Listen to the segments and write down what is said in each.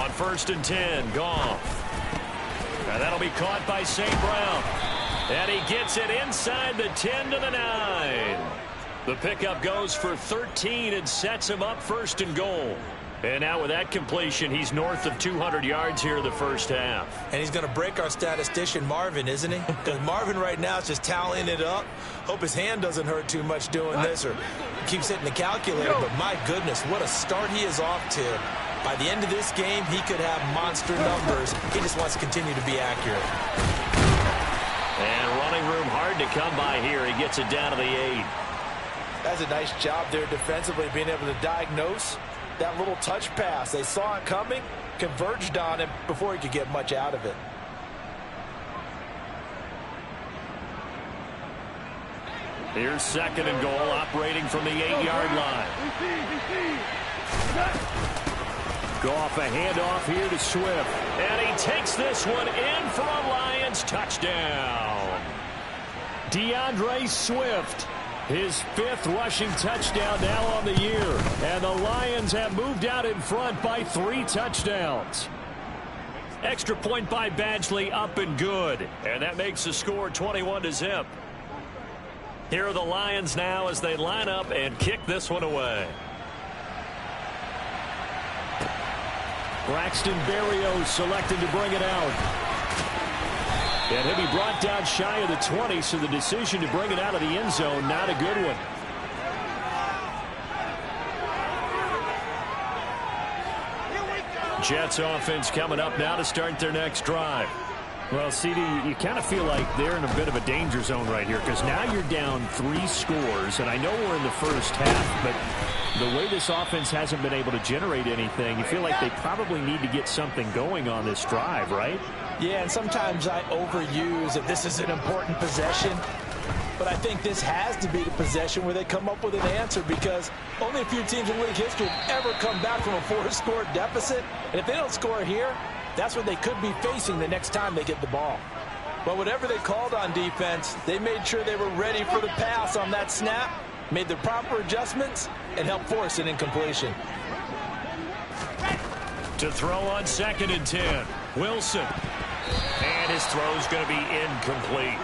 On 1st and 10, Goff. And that'll be caught by St. Brown. And he gets it inside the 10 to the 9. The pickup goes for 13 and sets him up 1st and goal. And now with that completion, he's north of 200 yards here in the first half. And he's going to break our statistician Marvin, isn't he? Because Marvin right now is just tallying it up. Hope his hand doesn't hurt too much doing this or keeps hitting the calculator. But my goodness, what a start he is off to. By the end of this game, he could have monster numbers. He just wants to continue to be accurate. And running room hard to come by here. He gets it down to the 8. That's a nice job there defensively, being able to diagnose that little touch pass. They saw it coming, converged on him before he could get much out of it. Here's 2nd and goal, operating from the 8-yard line. Goff, a handoff here to Swift. And he takes this one in for a Lions touchdown. DeAndre Swift, his 5th rushing touchdown now on the year. And the Lions have moved out in front by 3 touchdowns. Extra point by Badgley, up and good. And that makes the score 21-0. Here are the Lions now as they line up and kick this one away. Braxton Berrios selected to bring it out. And he'll be brought down shy of the 20, so the decision to bring it out of the end zone, not a good one. Jets offense coming up now to start their next drive. Well, CD, you kind of feel like they're in a bit of a danger zone right here because now you're down 3 scores, and I know we're in the first half, but the way this offense hasn't been able to generate anything, you feel like they probably need to get something going on this drive, right? Yeah, and sometimes I overuse if this is an important possession. But I think this has to be the possession where they come up with an answer, because only a few teams in league history have ever come back from a 4-score deficit. And if they don't score here, that's what they could be facing the next time they get the ball. But whatever they called on defense, they made sure they were ready for the pass on that snap, made the proper adjustments, and helped force an incompletion. To throw on 2nd and 10, Wilson. And his throw's going to be incomplete.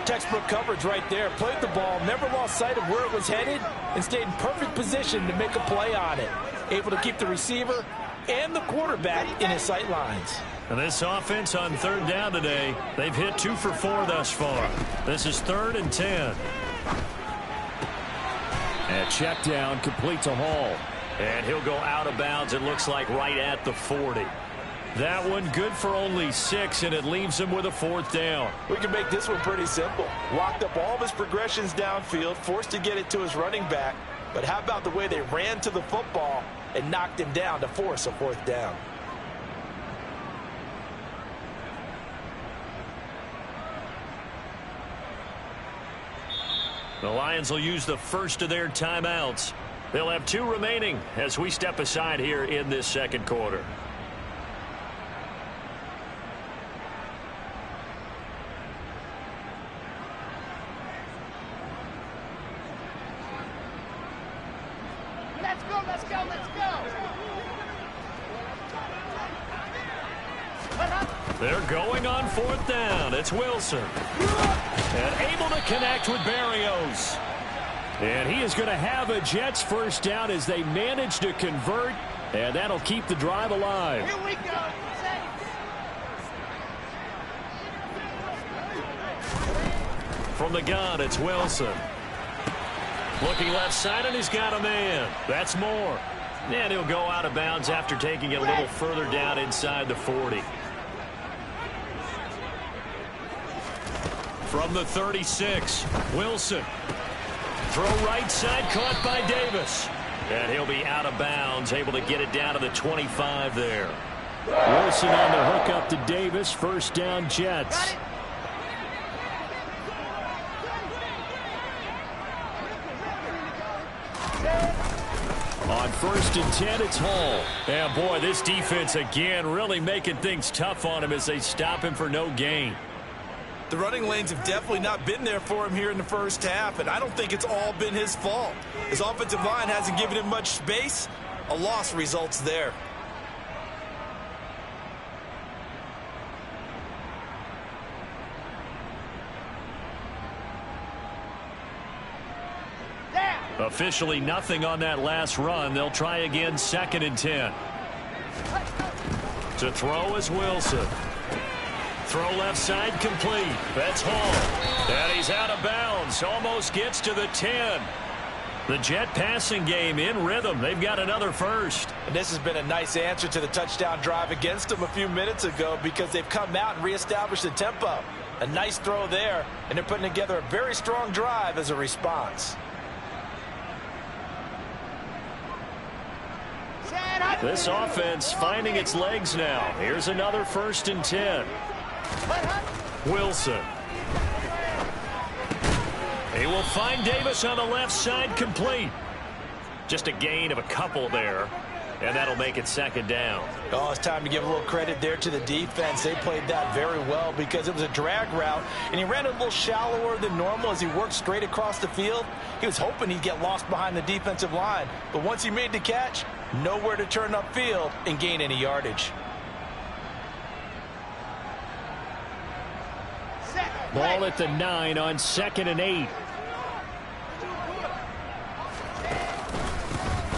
Textbook coverage right there. Played the ball, never lost sight of where it was headed, and stayed in perfect position to make a play on it. Able to keep the receiver and the quarterback in his sight lines. And this offense on 3rd down today, they've hit 2 for 4 thus far. This is 3rd and 10. And check down, complete to Hall. And he'll go out of bounds, it looks like, right at the 40. That one good for only 6, and it leaves him with a 4th down. We can make this one pretty simple. Walked up all of his progressions downfield, forced to get it to his running back. But how about the way they ran to the football and knocked him down to force a 4th down? The Lions will use the first of their timeouts. They'll have 2 remaining as we step aside here in this 2nd quarter. Let's go, let's go, let's go. They're going on 4th down. It's Wilson. And able to connect with Berrios. And he is going to have a Jets 1st down as they manage to convert. And that'll keep the drive alive. Here we go. From the gun, it's Wilson. Looking left side, and he's got a man. That's Moore. And he'll go out of bounds after taking it a little further down inside the 40. From the 36, Wilson. Throw right side, caught by Davis. And he'll be out of bounds, able to get it down to the 25 there. Wilson on the hook up to Davis. 1st down, Jets. On 1st and 10, it's Hall. And boy, this defense again really making things tough on him as they stop him for no gain. The running lanes have definitely not been there for him here in the first half, and I don't think it's all been his fault. His offensive line hasn't given him much space. A loss results there. Officially nothing on that last run. They'll try again, 2nd and 10. To throw is Wilson. Throw left side complete. That's Hall. And he's out of bounds. Almost gets to the 10. The Jet passing game in rhythm. They've got another first. And this has been a nice answer to the touchdown drive against them a few minutes ago because they've come out and reestablished the tempo. A nice throw there, and they're putting together a very strong drive as a response. This offense finding its legs now. Here's another 1st and 10. Wilson. He will find Davis on the left side complete. Just a gain of a couple there. And that'll make it 2nd down. Oh, it's time to give a little credit there to the defense. They played that very well because it was a drag route, and he ran a little shallower than normal as he worked straight across the field. He was hoping he'd get lost behind the defensive line, but once he made the catch, nowhere to turn upfield and gain any yardage. Ball at the 9 on 2nd and 8.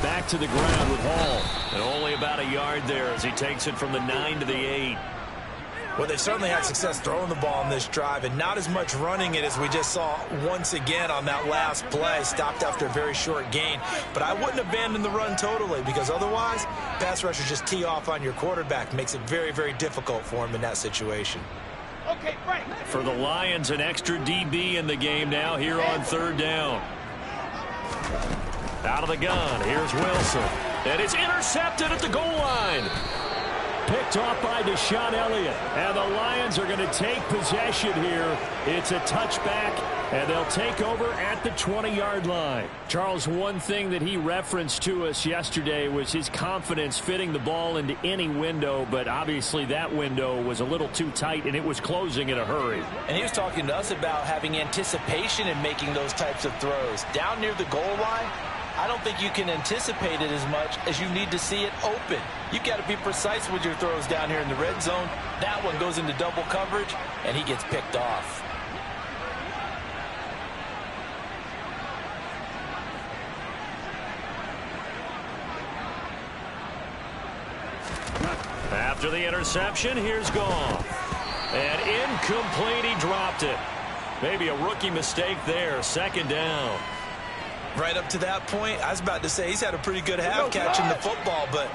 Back to the ground with Hall. And only about a yard there as he takes it from the 9 to the 8. Well, they've certainly had success throwing the ball on this drive and not as much running it as we just saw once again on that last play. Stopped after a very short gain. But I wouldn't abandon the run totally because otherwise, pass rushers just tee off on your quarterback. Makes it very, very difficult for him in that situation. Okay, Frank. For the Lions, an extra DB in the game now here on 3rd down. Out of the gun, here's Wilson. And it's intercepted at the goal line. Picked off by Deshaun Elliott. And the Lions are going to take possession here. It's a touchback, and they'll take over at the 20-yard line. Charles, one thing that he referenced to us yesterday was his confidence fitting the ball into any window, but obviously that window was a little too tight, and it was closing in a hurry. And he was talking to us about having anticipation in making those types of throws. Down near the goal line, I don't think you can anticipate it as much as you need to see it open. You've got to be precise with your throws down here in the red zone. That one goes into double coverage, and he gets picked off. After the interception, here's Goff. And incomplete, he dropped it. Maybe a rookie mistake there, 2nd down. Right up to that point, I was about to say he's had a pretty good half catching the football, but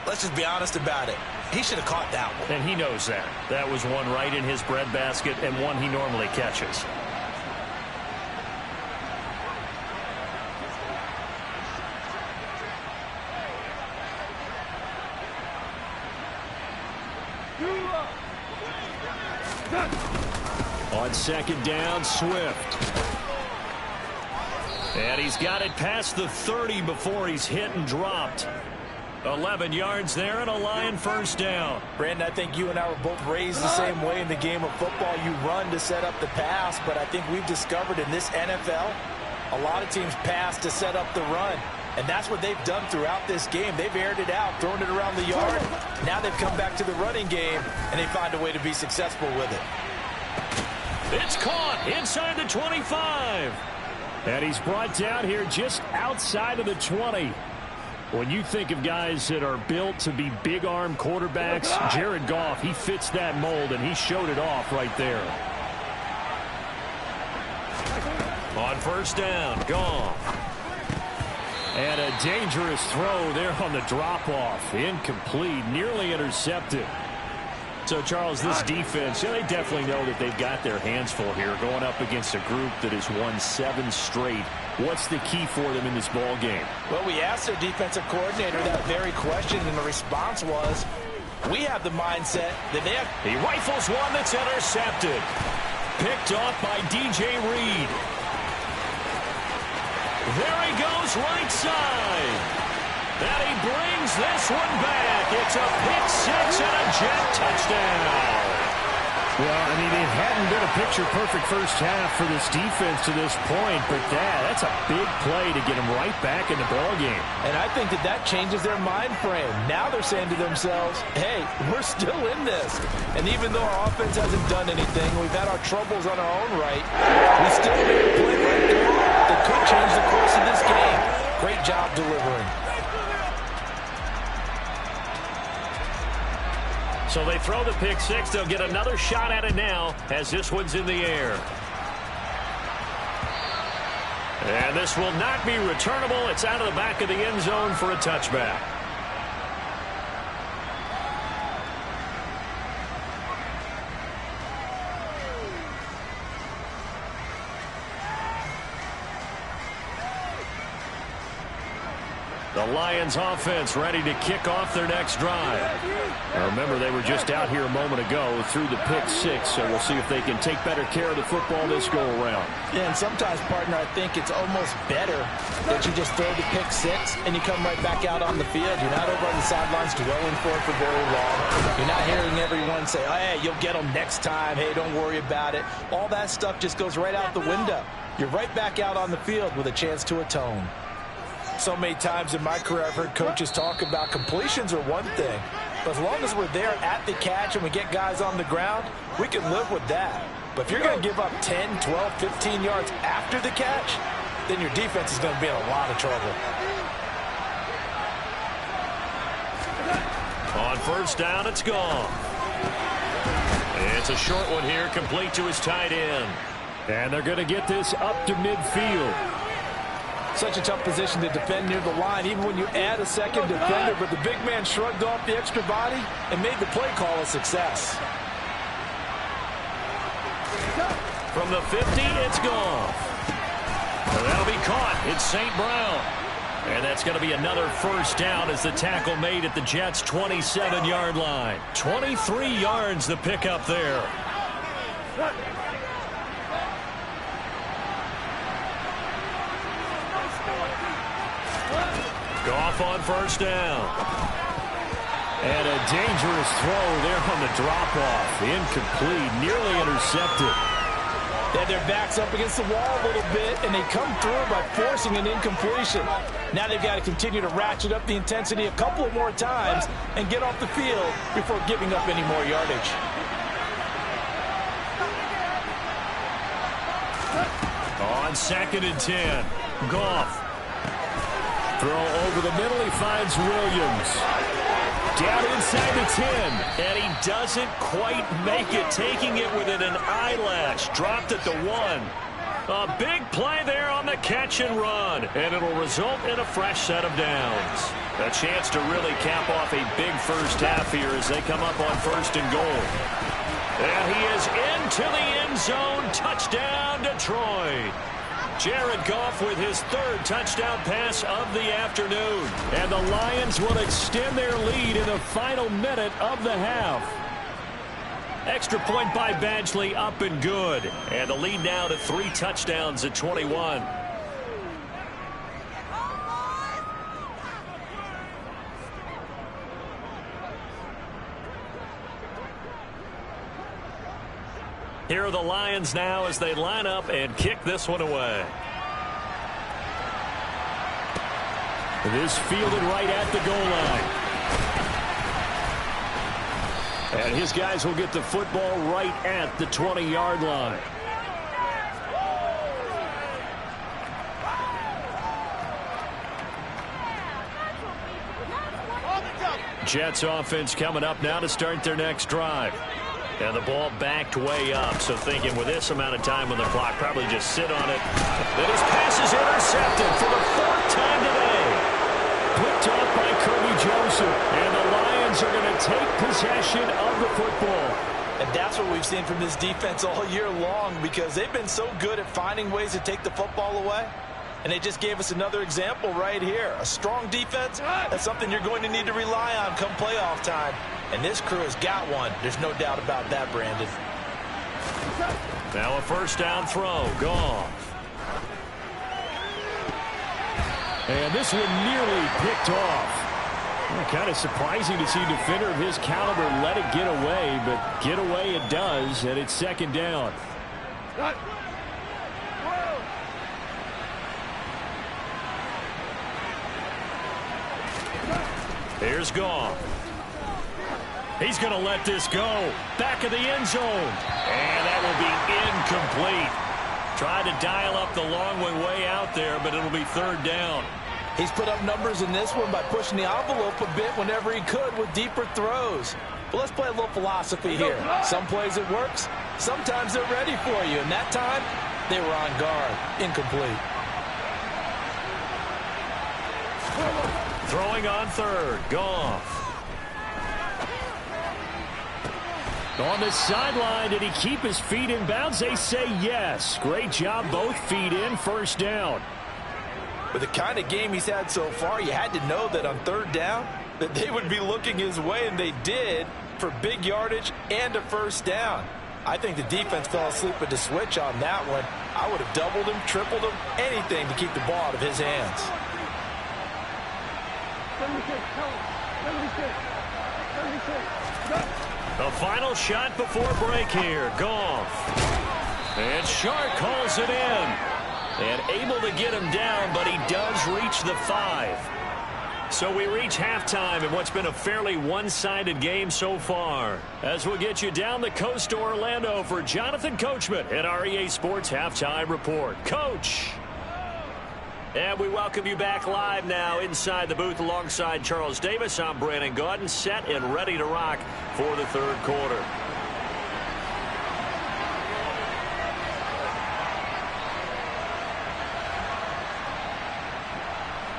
let's just be honest about it. He should have caught that one. And he knows that. That was one right in his breadbasket and one he normally catches. On 2nd down, Swift. And he's got it past the 30 before he's hit and dropped. 11 yards there and a Lion 1st down. Brandon, I think you and I were both raised the same way in the game of football. You run to set up the pass, but I think we've discovered in this NFL, a lot of teams pass to set up the run. And that's what they've done throughout this game. They've aired it out, thrown it around the yard. Now they've come back to the running game, and they find a way to be successful with it. It's caught inside the 25. And he's brought down here just outside of the 20. When you think of guys that are built to be big-arm quarterbacks, Jared Goff, he fits that mold, and he showed it off right there. On 1st down, Goff. And a dangerous throw there on the drop-off. Incomplete, nearly intercepted. So, Charles, this defense, they definitely know that they've got their hands full here going up against a group that has won 7 straight. What's the key for them in this ball game? Well, we asked their defensive coordinator that very question, and the response was, we have the mindset that they have. He rifles one that's intercepted. Picked off by DJ Reed. There he goes, right side. And he brings this one back. It's a pick 6 and a Jet touchdown. Well, I mean, it hadn't been a picture-perfect first half for this defense to this point, but that's a big play to get them right back in the ballgame. And I think that changes their mind frame. Now they're saying to themselves, hey, we're still in this. And even though our offense hasn't done anything, we've had our troubles on our own right, we still made a play right there. The could change the course of this game. Great job delivering. So they throw the pick six. They'll get another shot at it now as this one's in the air. And this will not be returnable. It's out of the back of the end zone for a touchback. The Lions offense ready to kick off their next drive. Now remember, they were just out here a moment ago through the pick six, so we'll see if they can take better care of the football this go-around. Yeah, and sometimes, partner, I think it's almost better that you just throw the pick six and you come right back out on the field. You're not over on the sidelines dwelling for it for very long. You're not hearing everyone say, oh, hey, you'll get them next time. Hey, don't worry about it. All that stuff just goes right out the window. You're right back out on the field with a chance to atone. So many times in my career I've heard coaches talk about completions are one thing, but as long as we're there at the catch and we get guys on the ground, we can live with that. But if you're going to give up 10, 12, 15 yards after the catch, then your defense is going to be in a lot of trouble. On first down, it's gone. It's a short one here, complete to his tight end. And they're going to get this up to midfield. Such a tough position to defend near the line, even when you add a second defender, but the big man shrugged off the extra body and made the play call a success. From the 50, it's gone. And that'll be caught. It's St. Brown. And that's going to be another first down as the tackle made at the Jets' 27-yard line. 23 yards the pickup there. Goff on first down. And a dangerous throw there on the drop-off. Incomplete, nearly intercepted. They had their backs up against the wall a little bit, and they come through by forcing an incompletion. Now they've got to continue to ratchet up the intensity a couple of more times and get off the field before giving up any more yardage. On 2nd and 10, Goff. Throw over the middle, he finds Williams. Down inside the 10, and he doesn't quite make it, taking it within an eyelash. Dropped at the 1. A big play there on the catch and run, and it'll result in a fresh set of downs. A chance to really cap off a big first half here as they come up on 1st and goal. And he is into the end zone. Touchdown, Detroit. Jared Goff with his 3rd touchdown pass of the afternoon. And the Lions will extend their lead in the final minute of the half. Extra point by Badgley, up and good. And the lead now to 3 touchdowns at 21. Here are the Lions now as they line up and kick this one away. This fielded right at the goal line. And his guys will get the football right at the 20-yard line. Jets offense coming up now to start their next drive. And the ball backed way up, so thinking with this amount of time on the clock, probably just sit on it. Then his pass is intercepted for the 4th time today. Picked off by Kirby Joseph, and the Lions are going to take possession of the football. And that's what we've seen from this defense all year long, because they've been so good at finding ways to take the football away. And they just gave us another example right here. A strong defense, that's something you're going to need to rely on come playoff time. And this crew has got one. There's no doubt about that, Brandon. Now a first down throw. Goff. And this one nearly picked off. Well, kind of surprising to see a defender of his caliber let it get away, but get away it does, and it's 2nd down. Here's Goff. He's going to let this go. Back of the end zone. And that will be incomplete. Tried to dial up the long way out there, but it'll be third down. He's put up numbers in this one by pushing the envelope a bit whenever he could with deeper throws. But let's play a little philosophy here. Some plays it works. Sometimes they're ready for you. And that time, they were on guard. Incomplete. Throwing on third. Goff. On the sideline, did he keep his feet in bounds? They say yes. Great job, both feet in, first down. With the kind of game he's had so far, you had to know that on third down, that they would be looking his way, and they did, for big yardage and a first down. I think the defense fell asleep with the switch on that one. I would have doubled him, tripled him, anything to keep the ball out of his hands. The final shot before break here. Goff. And Shark calls it in. And able to get him down, but he does reach the 5. So we reach halftime in what's been a fairly one-sided game so far. As we'll get you down the coast to Orlando for Jonathan Coachman at our EA Sports Halftime Report. Coach! And we welcome you back live now inside the booth alongside Charles Davis. I'm Brandon Gaudin, set and ready to rock for the third quarter.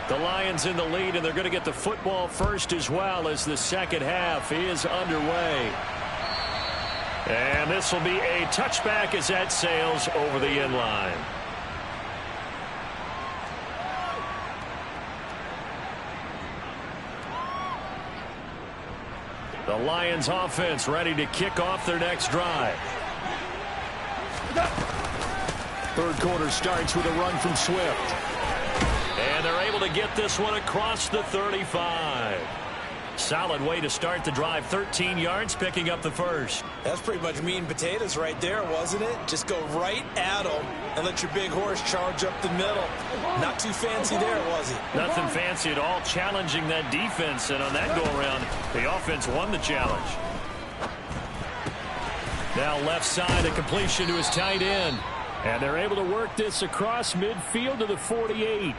The Lions in the lead, and they're going to get the football first as well as the second half is underway. And this will be a touchback as that sails over the end line. The Lions offense ready to kick off their next drive. Third quarter starts with a run from Swift. And they're able to get this one across the 35. Solid way to start the drive. 13 yards, picking up the first. That's pretty much meat and potatoes right there, wasn't it? Just go right at them and let your big horse charge up the middle. Not too fancy there, was it? Nothing fancy at all, challenging that defense. And on that go-around, the offense won the challenge. Now left side, a completion to his tight end. And they're able to work this across midfield to the 48.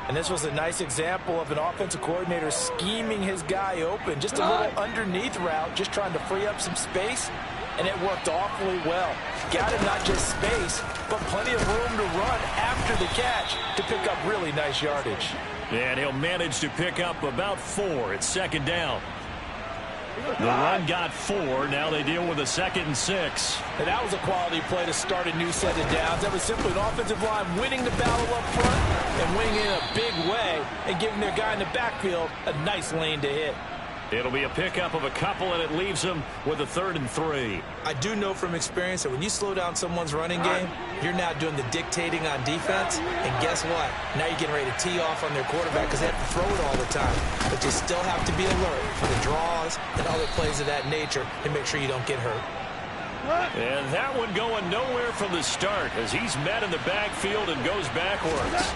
And this was a nice example of an offensive coordinator scheming his guy open. Just a little underneath route, just trying to free up some space, and it worked awfully well. Got him not just space, but plenty of room to run after the catch to pick up really nice yardage. And he'll manage to pick up about 4 at second down. The run got 4. Now they deal with a 2nd and 6. And that was a quality play to start a new set of downs. That was simply an offensive line winning the battle up front and winning in a big way and giving their guy in the backfield a nice lane to hit. It'll be a pickup of a couple, and it leaves them with a 3rd and 3. I do know from experience that when you slow down someone's running game, you're now doing the dictating on defense. And guess what? Now you're getting ready to tee off on their quarterback because they have to throw it all the time. But you still have to be alert for the draws and other plays of that nature and make sure you don't get hurt. And that one going nowhere from the start as he's met in the backfield and goes backwards.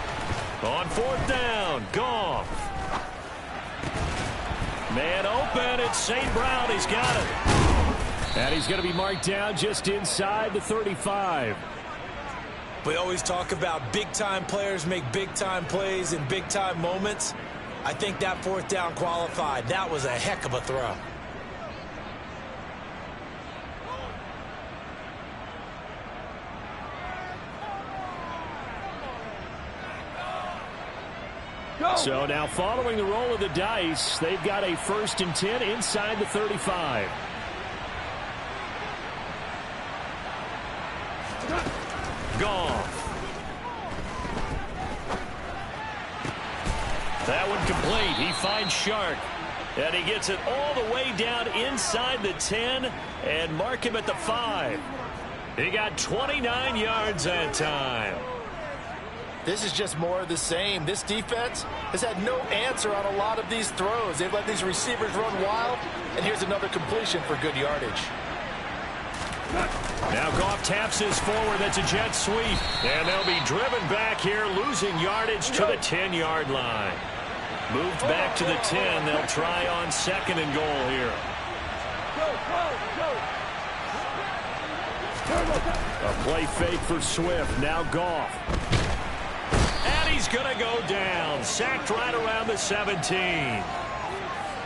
On 4th down, Goff. Man open, it's St. Brown. He's got it. And he's going to be marked down just inside the 35. We always talk about big-time players make big-time plays in big-time moments. I think that 4th down qualified. That was a heck of a throw. So now following the roll of the dice, they've got a 1st and 10 inside the 35. Goff. That one complete. He finds Shark. And he gets it all the way down inside the 10 and mark him at the 5. He got 29 yards that time. This is just more of the same. This defense has had no answer on a lot of these throws. They've let these receivers run wild, and here's another completion for good yardage. Now Goff taps this forward. That's a jet sweep. And they'll be driven back here, losing yardage to the 10-yard line. Moved back to the 10. They'll try on 2nd and goal here. A play fake for Swift. Now Goff. And he's going to go down. Sacked right around the 17.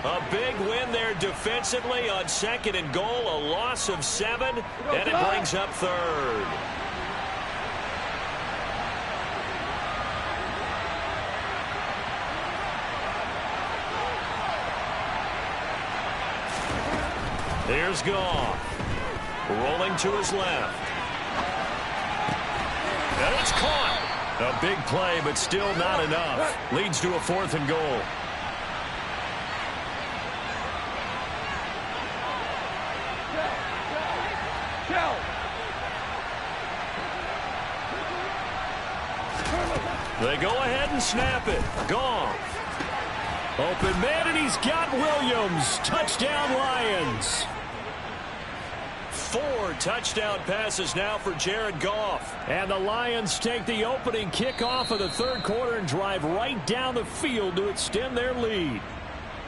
A big win there defensively on 2nd and goal. A loss of 7. And it brings up 3rd. Here's Goff. Rolling to his left. And it's caught. A big play, but still not enough. Leads to a 4th and goal. They go ahead and snap it. Goff. Open man, and he's got Williams. Touchdown, Lions. 4 touchdown passes now for Jared Goff. And the Lions take the opening kickoff of the 3rd quarter and drive right down the field to extend their lead.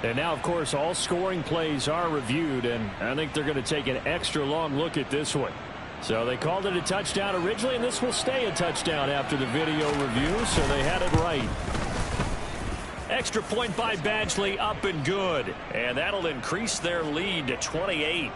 And now, of course, all scoring plays are reviewed, and I think they're going to take an extra long look at this one. So they called it a touchdown originally, and this will stay a touchdown after the video review, so they had it right. Extra point by Badgley, up and good. And that'll increase their lead to 28.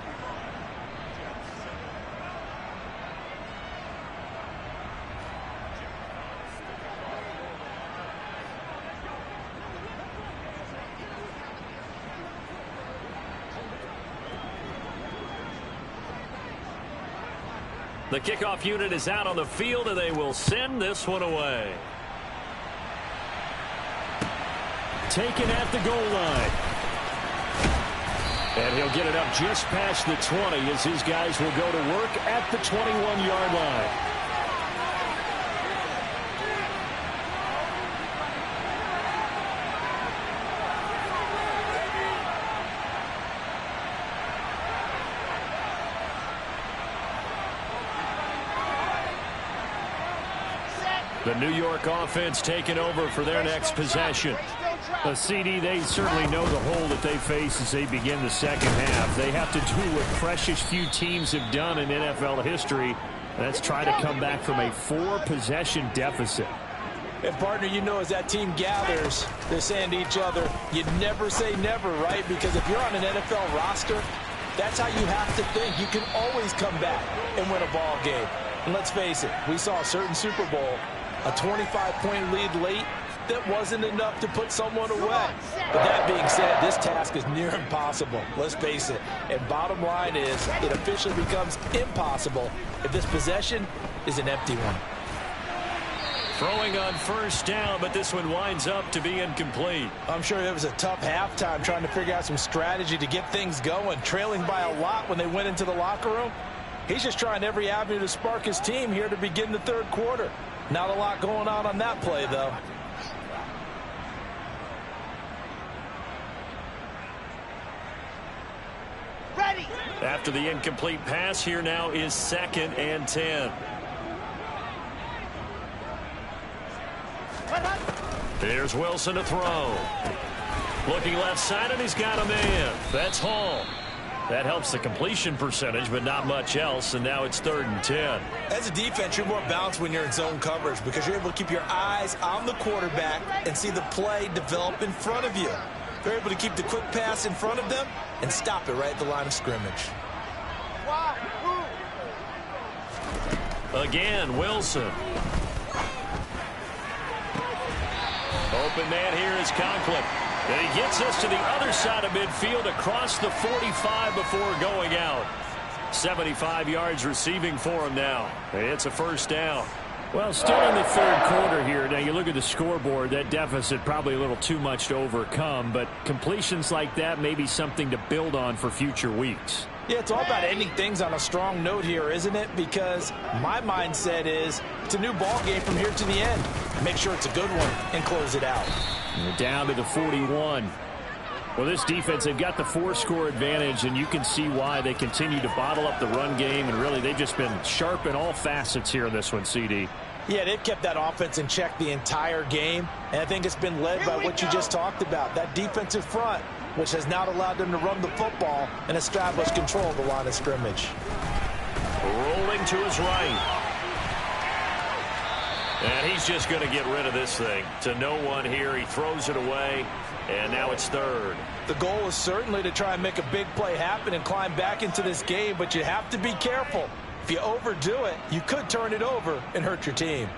The kickoff unit is out on the field, and they will send this one away. Taken at the goal line. And he'll get it up just past the 20 as his guys will go to work at the 21-yard line. The New York offense taking over for their next possession. The CD, they certainly know the hole that they face as they begin the 2nd half. They have to do what precious few teams have done in NFL history. That's try to come back from a 4-possession deficit. And, partner, you know, as that team gathers, they're saying to each other, you never say never, right? Because if you're on an NFL roster, that's how you have to think. You can always come back and win a ball game. And let's face it, we saw a certain Super Bowl, a 25-point lead late, that wasn't enough to put someone away. But that being said, this task is near impossible. Let's face it. And bottom line is, it officially becomes impossible if this possession is an empty one. Throwing on 1st down, but this one winds up to be incomplete. I'm sure it was a tough halftime trying to figure out some strategy to get things going, trailing by a lot when they went into the locker room. He's just trying every avenue to spark his team here to begin the 3rd quarter. Not a lot going on that play, though. Ready. After the incomplete pass, here now is 2nd and 10. Here's Wilson to throw. Looking left side, and he's got a man. That's Hall. That helps the completion percentage, but not much else, and now it's 3rd and 10. As a defense, you're more balanced when you're in zone coverage because you're able to keep your eyes on the quarterback and see the play develop in front of you. They're able to keep the quick pass in front of them and stop it right at the line of scrimmage. Again, Wilson. Open man here is Conklin. And he gets us to the other side of midfield across the 45 before going out. 75 yards receiving for him now. It's a 1st down. Well, still in the 3rd quarter here. Now, you look at the scoreboard, that deficit probably a little too much to overcome, but completions like that may be something to build on for future weeks. Yeah, it's all about ending things on a strong note here, isn't it? Because my mindset is it's a new ball game from here to the end. Make sure it's a good one and close it out. And we're down to the 41. Well, this defense, they've got the 4-score advantage, and you can see why they continue to bottle up the run game, and really they've just been sharp in all facets here in this one, CD. Yeah, they've kept that offense in check the entire game, and I think it's been led by what you just talked about, that defensive front, which has now allowed them to run the football and establish control of the line of scrimmage. Rolling to his right. And he's just going to get rid of this thing. To no one here. He throws it away. And now it's third. The goal is certainly to try and make a big play happen and climb back into this game, but you have to be careful. If you overdo it, you could turn it over and hurt your team.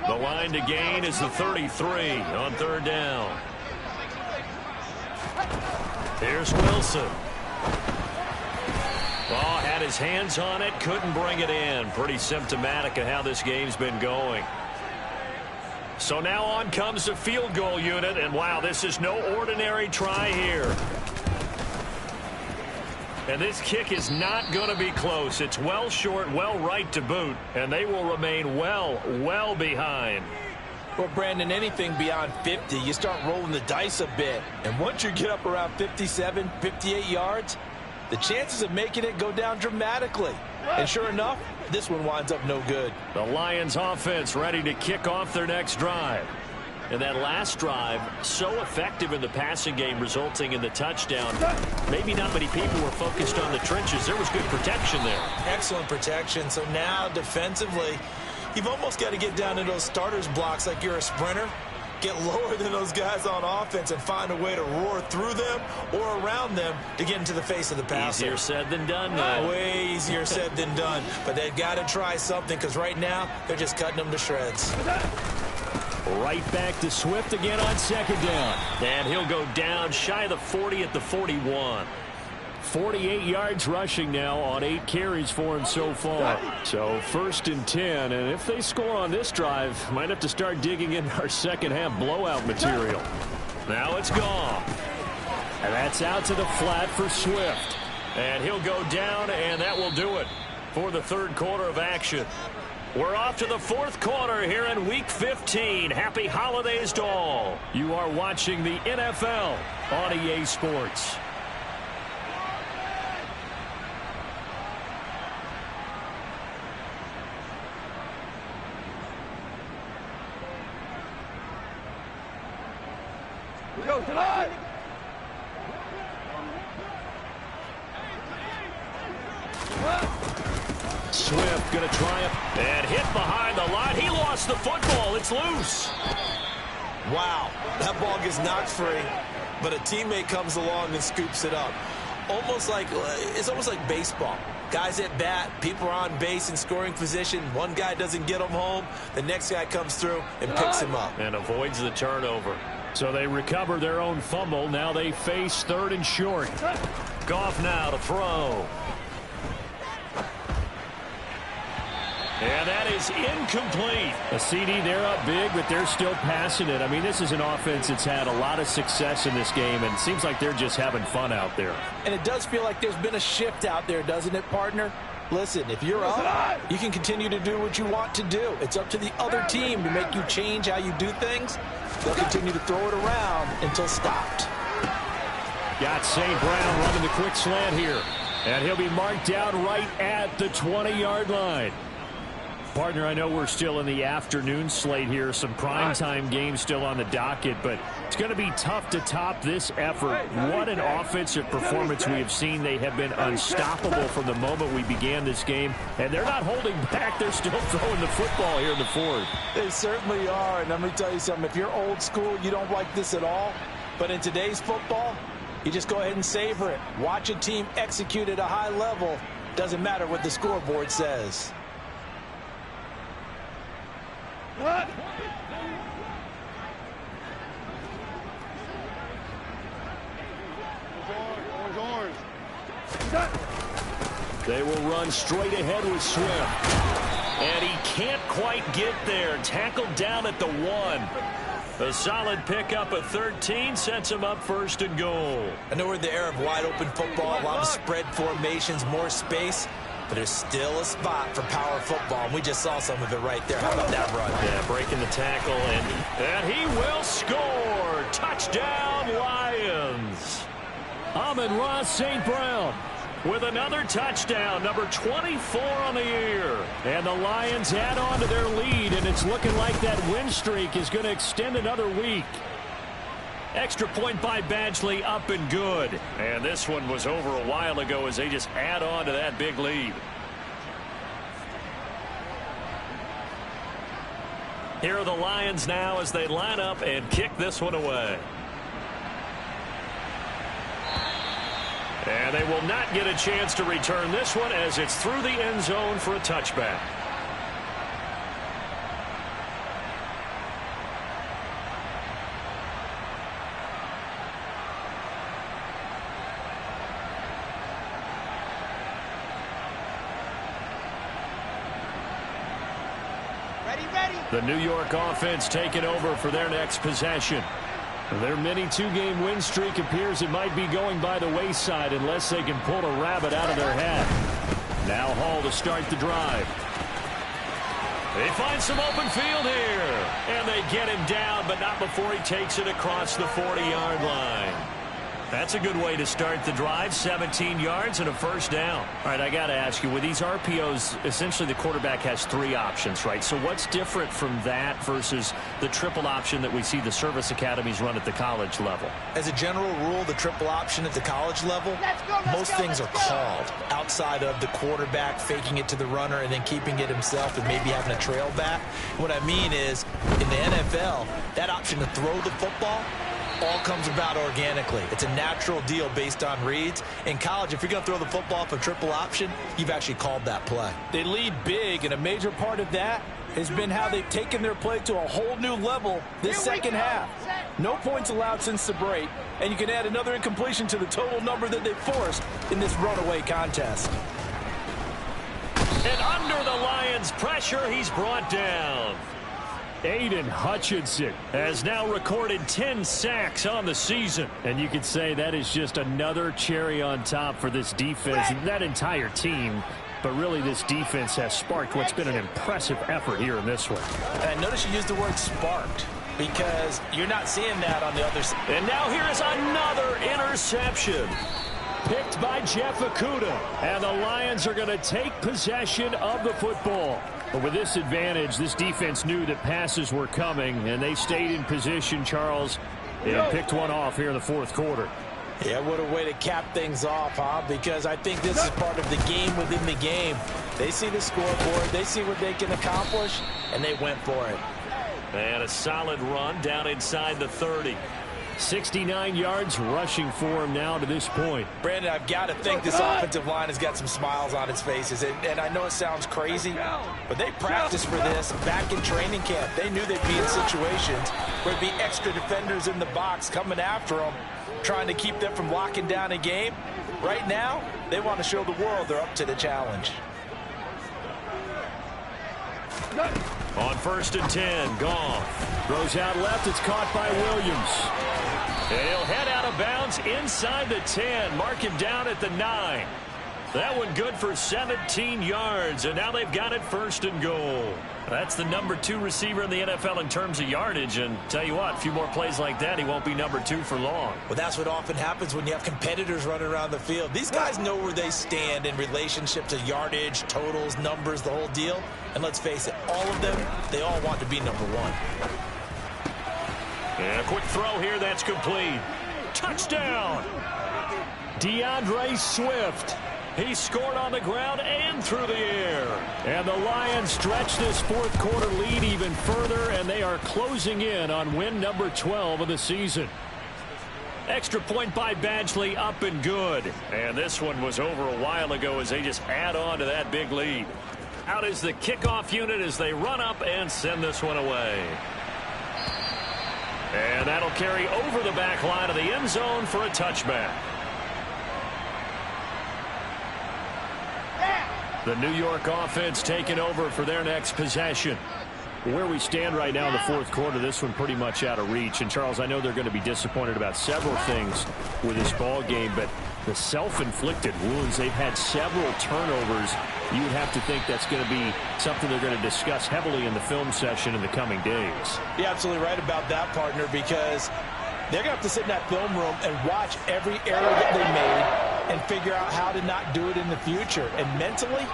The line to gain is the 33 on third down. Here's Wilson. Oh, had his hands on it, couldn't bring it in. Pretty symptomatic of how this game's been going. So now on comes the field goal unit, and wow, this is no ordinary try here. And this kick is not going to be close. It's well short, well right to boot, and they will remain well behind. Well, Brandon, anything beyond 50, you start rolling the dice a bit. And once you get up around 57, 58 yards, the chances of making it go down dramatically. And sure enough, this one winds up no good. The Lions offense ready to kick off their next drive. And that last drive, so effective in the passing game, resulting in the touchdown. Maybe not many people were focused on the trenches. There was good protection there. Excellent protection. So now defensively, you've almost got to get down to those starters blocks like you're a sprinter. Get lower than those guys on offense and find a way to roar through them or around them to get into the face of the passer. Easier said than done, though. Way easier said than done. But they've got to try something because right now they're just cutting them to shreds. Right back to Swift again on second down. And he'll go down shy of the 40 at the 41. 48 yards rushing now on 8 carries for him so far. So 1st and 10, and if they score on this drive, might have to start digging in our second half blowout material. Now it's gone. And that's out to the flat for Swift. And he'll go down, and that will do it for the third quarter of action. We're off to the fourth quarter here in Week 15. Happy holidays to all. You are watching the NFL on EA Sports. Go tonight. Swift going to try it and hit behind the line. He lost the football. It's loose. Wow, that ball gets knocked free, but a teammate comes along and scoops it up. It's almost like baseball. Guys at bat, people are on base in scoring position. One guy doesn't get him home. The next guy comes through and picks him up. And avoids the turnover. So they recover their own fumble. Now they face 3rd and short. Goff now to throw. And that is incomplete. A CD, they're up big, but they're still passing it. I mean, this is an offense that's had a lot of success in this game, and it seems like they're just having fun out there. And it does feel like there's been a shift out there, doesn't it, partner? Listen, if you're up, you can continue to do what you want to do. It's up to the other team to make you change how you do things. They'll continue to throw it around until stopped. Got St. Brown running the quick slant here. And he'll be marked down right at the 20-yard line. Partner, I know we're still in the afternoon slate here. Some primetime games still on the docket, but it's going to be tough to top this effort. What an offensive performance we have seen. They have been unstoppable from the moment we began this game, and they're not holding back. They're still throwing the football here in the fourth. They certainly are, and let me tell you something. If you're old school, you don't like this at all, but in today's football, you just go ahead and savor it. Watch a team execute at a high level. Doesn't matter what the scoreboard says. What? Orange. They will run straight ahead with Swift. And he can't quite get there. Tackled down at the 1. A solid pickup of 13 sets him up 1st and goal. I know we're in the era of wide open football, a lot of spread formations, more space. But there's still a spot for power football, and we just saw some of it right there. How about that run? Yeah, breaking the tackle, and he will score. Touchdown, Lions. Amon-Ra St. Brown with another touchdown, number 24 on the year. And the Lions add on to their lead, and it's looking like that win streak is going to extend another week. Extra point by Badgley, up and good. And this one was over a while ago as they just add on to that big lead. Here are the Lions now as they line up and kick this one away. And they will not get a chance to return this one as it's through the end zone for a touchback. The New York offense taking over for their next possession. Their mini two-game win streak appears it might be going by the wayside unless they can pull a rabbit out of their hat. Now Hall to start the drive. They find some open field here. And they get him down, but not before he takes it across the 40-yard line. That's a good way to start the drive. 17 yards and a first down. All right, I got to ask you, with these RPOs, essentially the quarterback has three options, right? So what's different from that versus the triple option that we see the service academies run at the college level? As a general rule, the triple option at the college level, most things are called outside of the quarterback faking it to the runner and then keeping it himself and maybe having a trail back. What I mean is, in the NFL, that option to throw the football all comes about organically. It's a natural deal based on reads. In college, if you're going to throw the football for triple option, you've actually called that play. They lead big, and a major part of that has been how they've taken their play to a whole new level this second half. No points allowed since the break, and you can add another incompletion to the total number that they forced in this runaway contest. And under the Lions' pressure, he's brought down. Aiden Hutchinson has now recorded 10 sacks on the season. And you could say that is just another cherry on top for this defense and that entire team. But really, this defense has sparked what's been an impressive effort here in this one. And notice you used the word sparked because you're not seeing that on the other side. And now here is another interception. Picked by Jeff Okudah. And the Lions are going to take possession of the football. But with this advantage, this defense knew that passes were coming, and they stayed in position, Charles, and picked one off here in the fourth quarter. Yeah, what a way to cap things off, huh? Because I think this is part of the game within the game. They see the scoreboard, they see what they can accomplish, and they went for it. And a solid run down inside the 30. 69 yards rushing for him now to this point. Brandon, I've got to think this offensive line has got some smiles on its faces. And I know it sounds crazy, but they practiced for this back in training camp. They knew they'd be in situations where there'd be extra defenders in the box coming after them, trying to keep them from locking down a game. Right now, they want to show the world they're up to the challenge. On 1st and 10, Goff throws out left. It's caught by Williams. And he'll head out of bounds inside the 10. Mark him down at the 9. That one good for 17 yards. And now they've got it 1st and goal. That's the number 2 receiver in the NFL in terms of yardage. And tell you what, a few more plays like that, he won't be number 2 for long. Well, that's what often happens when you have competitors running around the field. These guys know where they stand in relationship to yardage, totals, numbers, the whole deal. And let's face it, all of them, they all want to be number 1. And a quick throw here, that's complete. Touchdown! DeAndre Swift. He scored on the ground and through the air. And the Lions stretch this fourth quarter lead even further, and they are closing in on win number 12 of the season. Extra point by Badgley, up and good. And this one was over a while ago as they just add on to that big lead. Out is the kickoff unit as they run up and send this one away. And that'll carry over the back line of the end zone for a touchback. The New York offense taking over for their next possession. Where we stand right now in the fourth quarter, this one pretty much out of reach. And, Charles, I know they're going to be disappointed about several things with this ball game, but the self-inflicted wounds, they've had several turnovers. You would have to think that's going to be something they're going to discuss heavily in the film session in the coming days. You're absolutely right about that, partner, because they're going to have to sit in that film room and watch every error that they made and figure out how to not do it in the future. And mentally,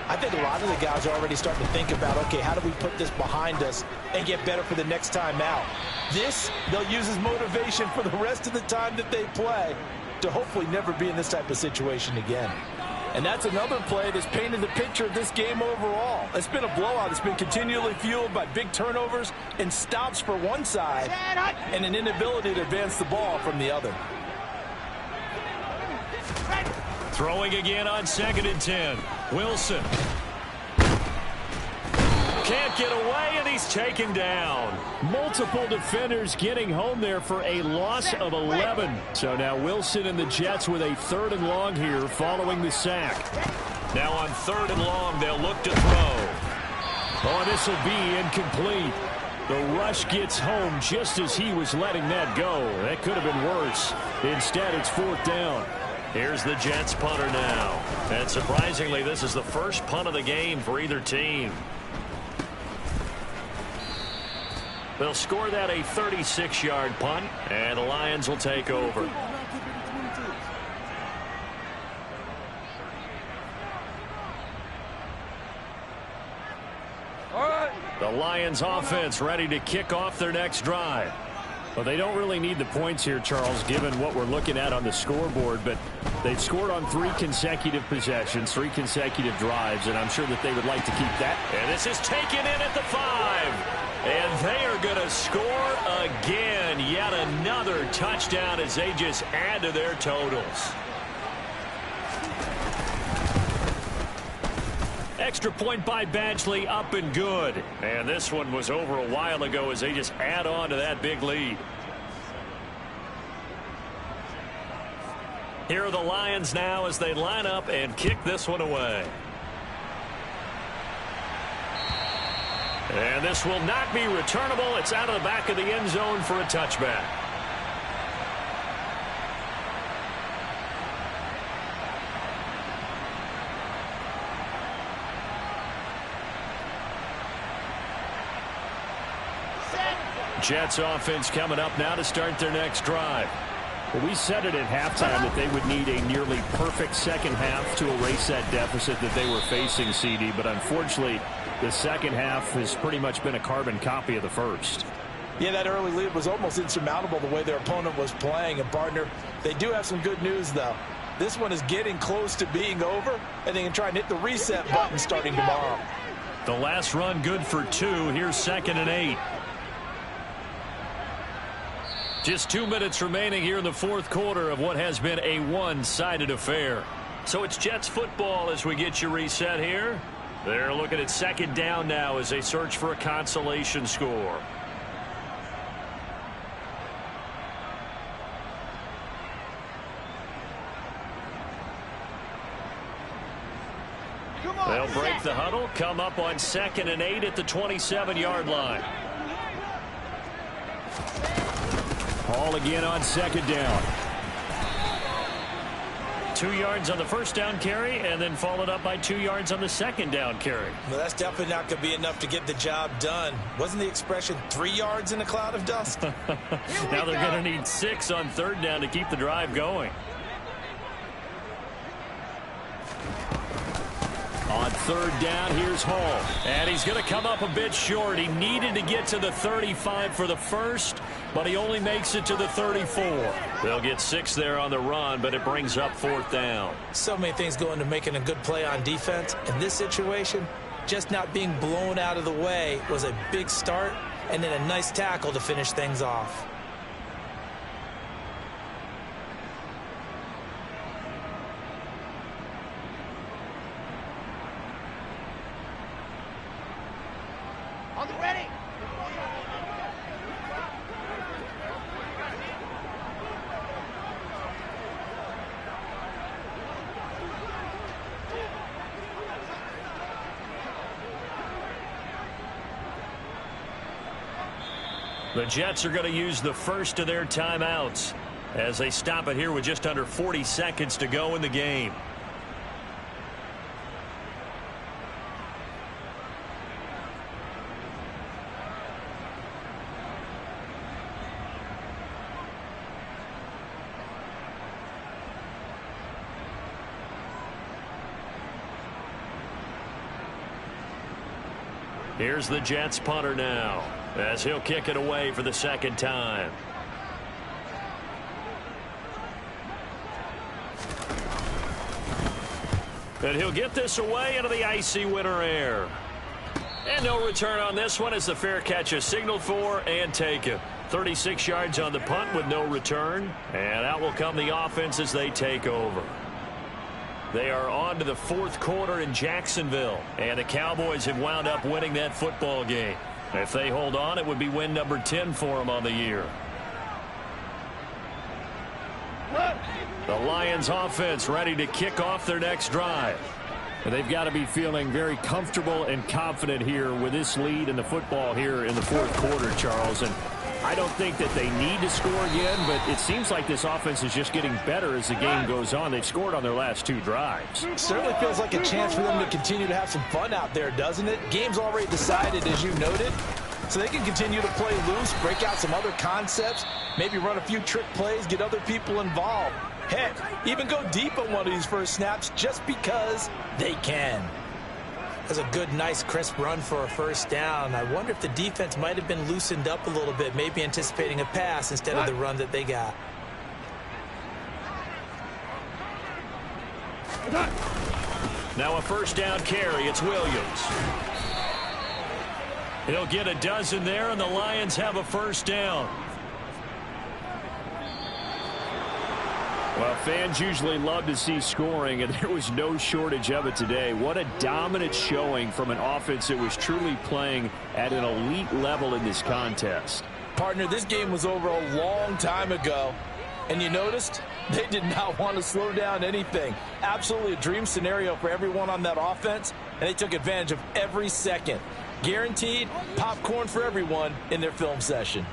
I think a lot of the guys are already starting to think about, okay, how do we put this behind us and get better for the next time out? This, they'll use as motivation for the rest of the time that they play to hopefully never be in this type of situation again. And that's another play that's painted the picture of this game overall. It's been a blowout. It's been continually fueled by big turnovers and stops for one side and an inability to advance the ball from the other. Throwing again on 2nd and 10. Wilson. Can't get away, and he's taken down. Multiple defenders getting home there for a loss of 11. So now Wilson and the Jets with a 3rd and long here following the sack. Now on 3rd and long, they'll look to throw. Oh, this will be incomplete. The rush gets home just as he was letting that go. That could have been worse. Instead, it's 4th down. Here's the Jets punter now. And surprisingly, this is the first punt of the game for either team. They'll score that a 36-yard punt, and the Lions will take over. The Lions offense ready to kick off their next drive. Well, they don't really need the points here, Charles, given what we're looking at on the scoreboard, but they've scored on 3 consecutive possessions, 3 consecutive drives, and I'm sure that they would like to keep that. And this is taken in at the 5. And they are going to score again. Yet another touchdown as they just add to their totals. Extra point by Badgley, up and good. And this one was over a while ago as they just add on to that big lead. Here are the Lions now as they line up and kick this one away. And this will not be returnable. It's out of the back of the end zone for a touchback. Jets offense coming up now to start their next drive. Well, we said it at halftime that they would need a nearly perfect second half to erase that deficit that they were facing, CD, but unfortunately the second half has pretty much been a carbon copy of the first. Yeah, that early lead was almost insurmountable the way their opponent was playing. And, partner, they do have some good news, though. This one is getting close to being over, and they can try and hit the reset button starting tomorrow. The last run good for 2. Here's 2nd and 8. Just 2 minutes remaining here in the 4th quarter of what has been a one-sided affair. So it's Jets football as we get you reset here. They're looking at 2nd down now as they search for a consolation score. They'll break the huddle, come up on 2nd and 8 at the 27-yard line. Hall again on 2nd down. 2 yards on the first down carry, and then followed up by 2 yards on the 2nd down carry. Well, that's definitely not going to be enough to get the job done. Wasn't the expression 3 yards in a cloud of dust? Now they're going to need 6 on 3rd down to keep the drive going. On 3rd down, here's Hall. And he's going to come up a bit short. He needed to get to the 35 for the first, but he only makes it to the 34. They'll get 6 there on the run, but it brings up 4th down. So many things go into making a good play on defense. In this situation, just not being blown out of the way was a big start, and then a nice tackle to finish things off. On the ready. The Jets are going to use the first of their timeouts as they stop it here with just under 40 seconds to go in the game. Here's the Jets punter now, as he'll kick it away for the second time. And he'll get this away into the icy winter air. And no return on this one as the fair catch is signaled for and taken. 36 yards on the punt with no return. And out will come the offense as they take over. They are on to the fourth quarter in Jacksonville. And the Cowboys have wound up winning that football game. If they hold on, it would be win number 10 for them on the year. The Lions offense ready to kick off their next drive. And they've got to be feeling very comfortable and confident here with this lead in the football here in the fourth quarter, Charles. And I don't think that they need to score again, but it seems like this offense is just getting better as the game goes on. They've scored on their last 2 drives. Certainly feels like a chance for them to continue to have some fun out there, doesn't it? Game's already decided, as you noted. So they can continue to play loose, break out some other concepts, maybe run a few trick plays, get other people involved. Heck, even go deep on one of these first snaps just because they can. That's a good, nice, crisp run for a first down. I wonder if the defense might have been loosened up a little bit, maybe anticipating a pass instead of the run that they got. Now a first down carry. It's Williams. He'll get a dozen there, and the Lions have a first down. Well, fans usually love to see scoring, and there was no shortage of it today. What a dominant showing from an offense that was truly playing at an elite level in this contest. Partner, this game was over a long time ago, and you noticed they did not want to slow down anything. Absolutely a dream scenario for everyone on that offense, and they took advantage of every second. Guaranteed popcorn for everyone in their film session.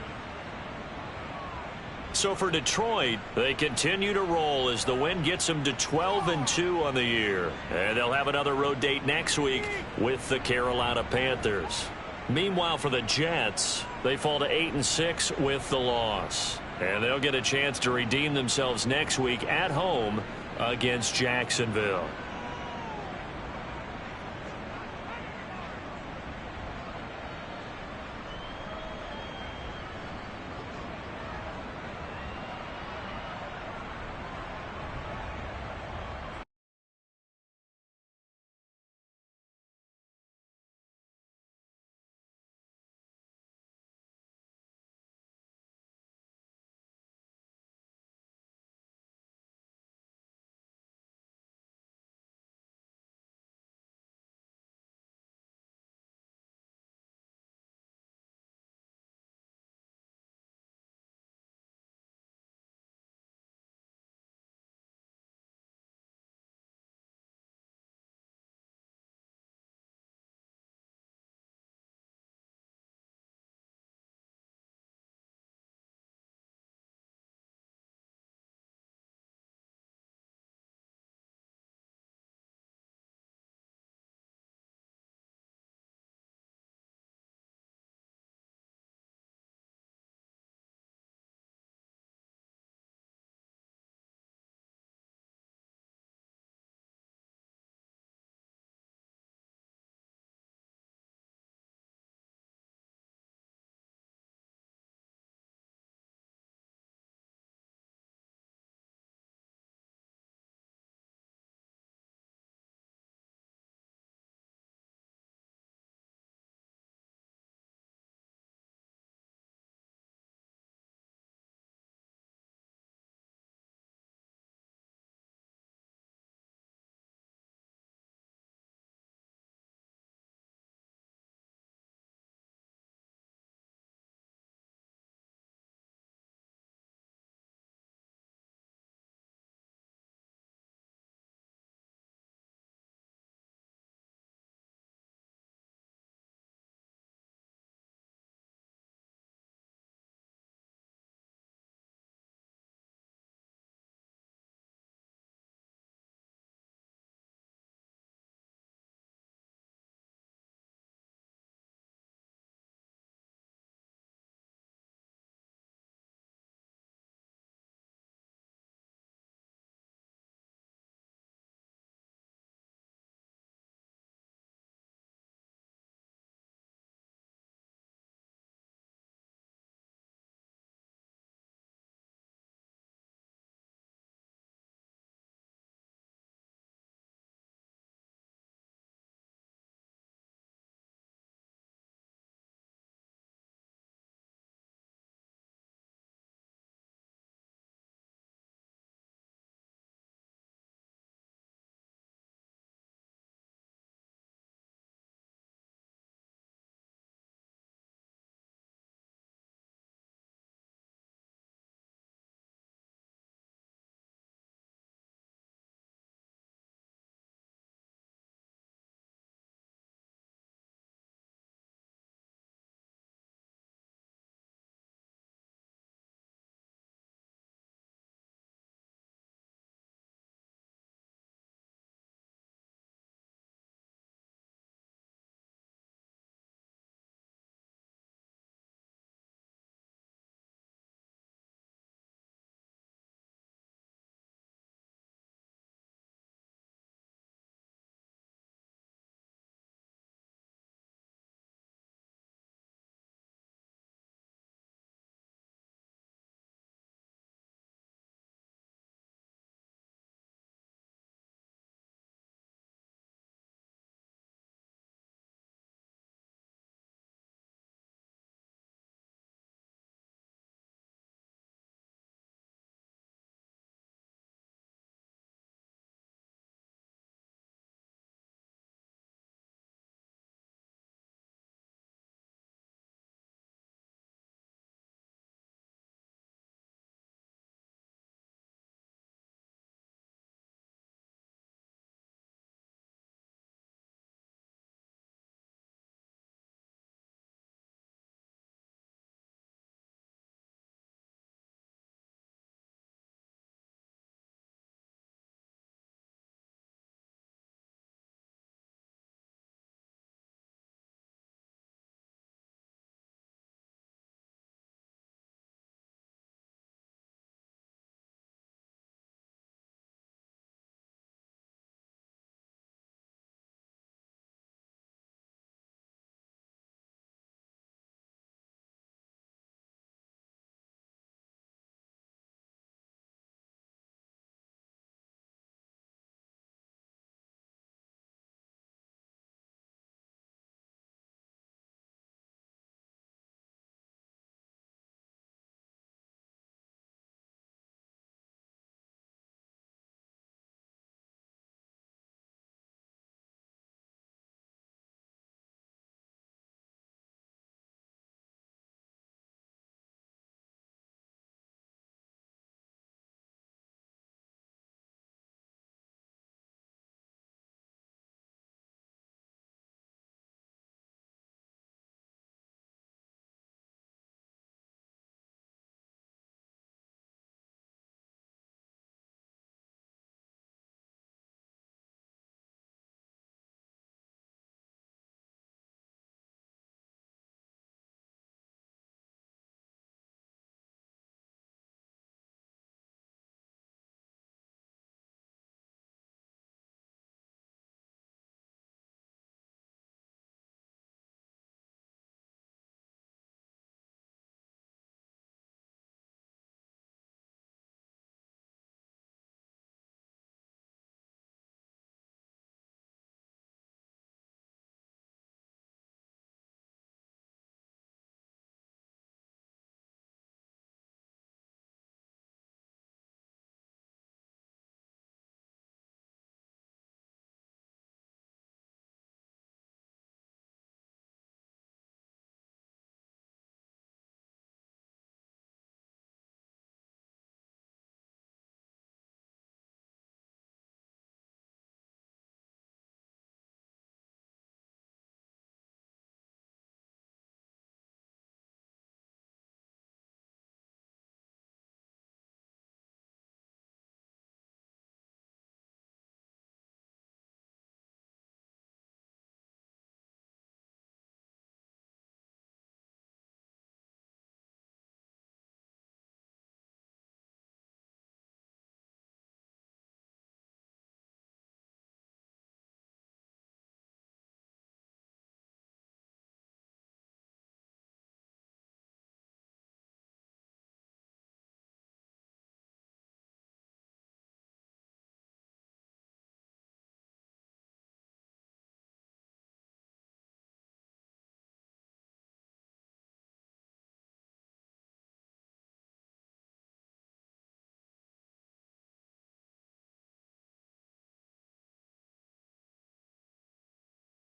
So for Detroit, they continue to roll as the win gets them to 12-2 on the year. And they'll have another road date next week with the Carolina Panthers. Meanwhile, for the Jets, they fall to 8-6 with the loss. And they'll get a chance to redeem themselves next week at home against Jacksonville.